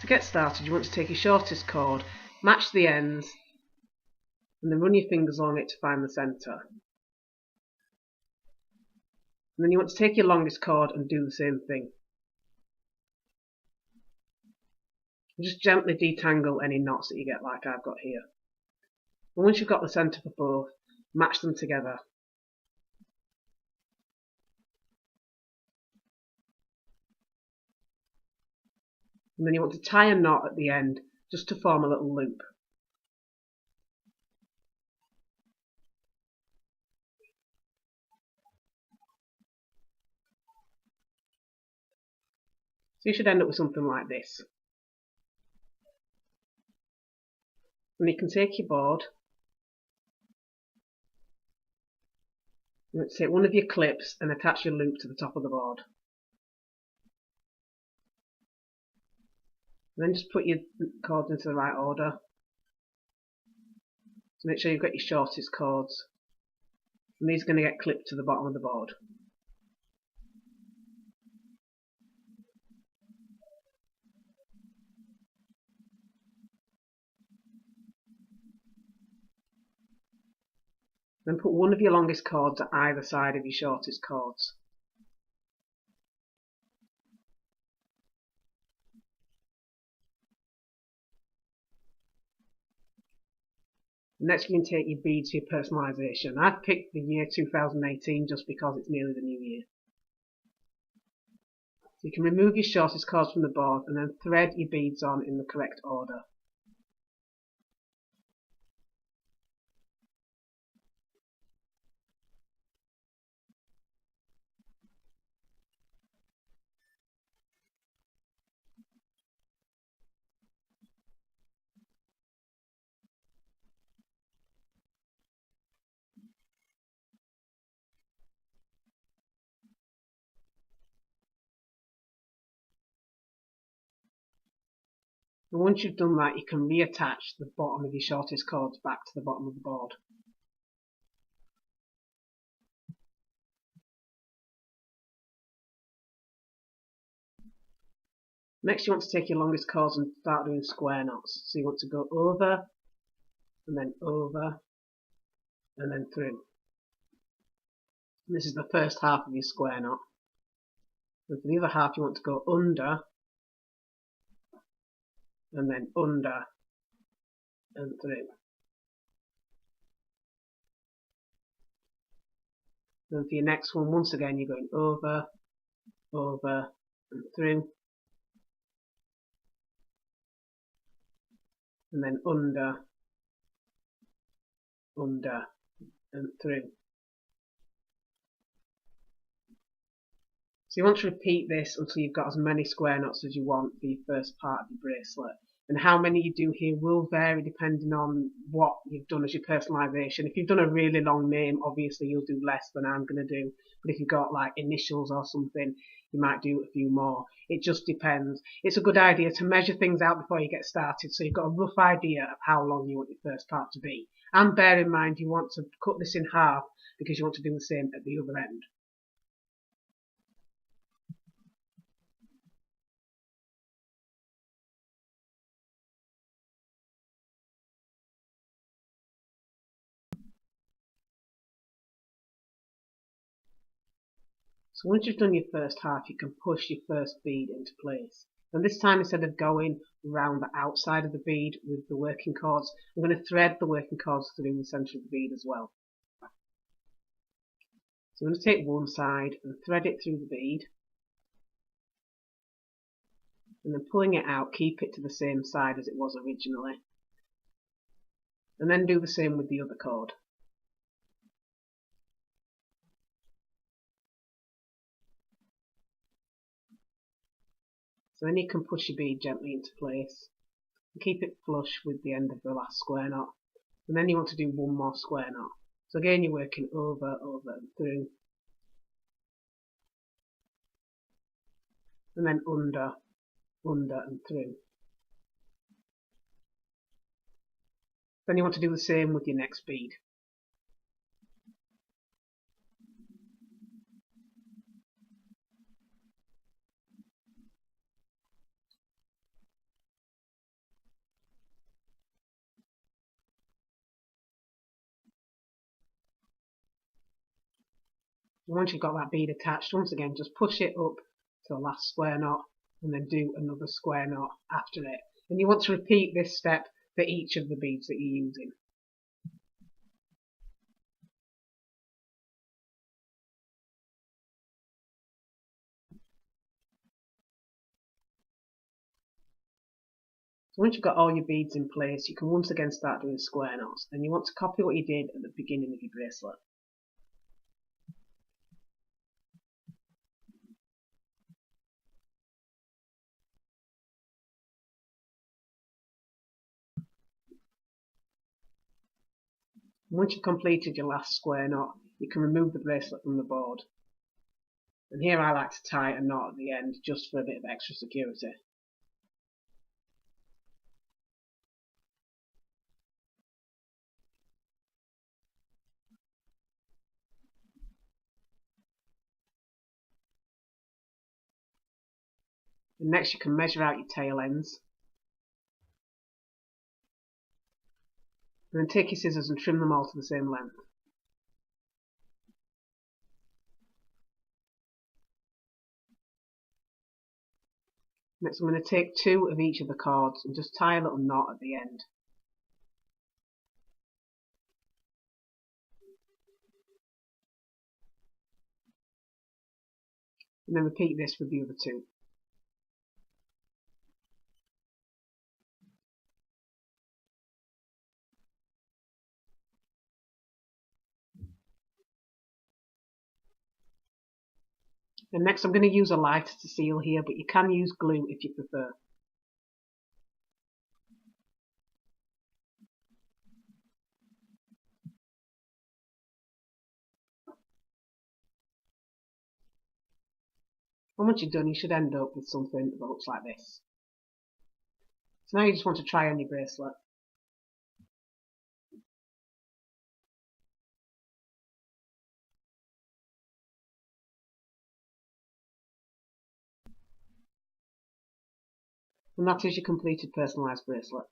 To get started, you want to take your shortest cord, match the ends, and then run your fingers along it to find the centre. And then you want to take your longest cord and do the same thing. Just gently detangle any knots that you get like I've got here. And once you've got the centre for both, match them together. And then you want to tie a knot at the end just to form a little loop. So you should end up with something like this. And you can take your board, and take one of your clips and attach your loop to the top of the board. And then just put your cords into the right order. So make sure you've got your shortest cords. And these are going to get clipped to the bottom of the board. Then put one of your longest cords at either side of your shortest cords. Next you can take your beads for your personalisation. I've picked the year 2018 just because it's nearly the new year. So you can remove your shortest cords from the board and then thread your beads on in the correct order. And once you've done that, you can reattach the bottom of your shortest cords back to the bottom of the board. Next you want to take your longest cords and start doing square knots. So you want to go over, and then over, and then through. And this is the first half of your square knot. And for the other half you want to go under, and then under, and through. Then for your next one, once again you're going over, over, and through. And then under, under, and through. So you want to repeat this until you've got as many square knots as you want for your first part of your bracelet. And how many you do here will vary depending on what you've done as your personalisation. If you've done a really long name, obviously you'll do less than I'm going to do. But if you've got like initials or something, you might do a few more. It just depends. It's a good idea to measure things out before you get started so you've got a rough idea of how long you want your first part to be. And bear in mind you want to cut this in half because you want to do the same at the other end. So once you've done your first half, you can push your first bead into place. And this time, instead of going around the outside of the bead with the working cords, I'm going to thread the working cords through the centre of the bead as well. So I'm going to take one side and thread it through the bead. And then pulling it out, keep it to the same side as it was originally. And then do the same with the other cord. So then you can push your bead gently into place and keep it flush with the end of the last square knot. And then you want to do one more square knot. So again you're working over, over and through. And then under, under and through. Then you want to do the same with your next bead. And once you've got that bead attached, once again, just push it up to the last square knot and then do another square knot after it. And you want to repeat this step for each of the beads that you're using. So once you've got all your beads in place, you can once again start doing square knots. And you want to copy what you did at the beginning of your bracelet. And once you've completed your last square knot, you can remove the bracelet from the board. And here I like to tie a knot at the end just for a bit of extra security. And next you can measure out your tail ends. And then take your scissors and trim them all to the same length. Next I'm going to take 2 of each of the cords and just tie a little knot at the end. And then repeat this with the other 2. And next I'm going to use a lighter to seal here, but you can use glue if you prefer. And once you're done, you should end up with something that looks like this. So now you just want to try on your bracelet. And that is your completed personalised bracelet.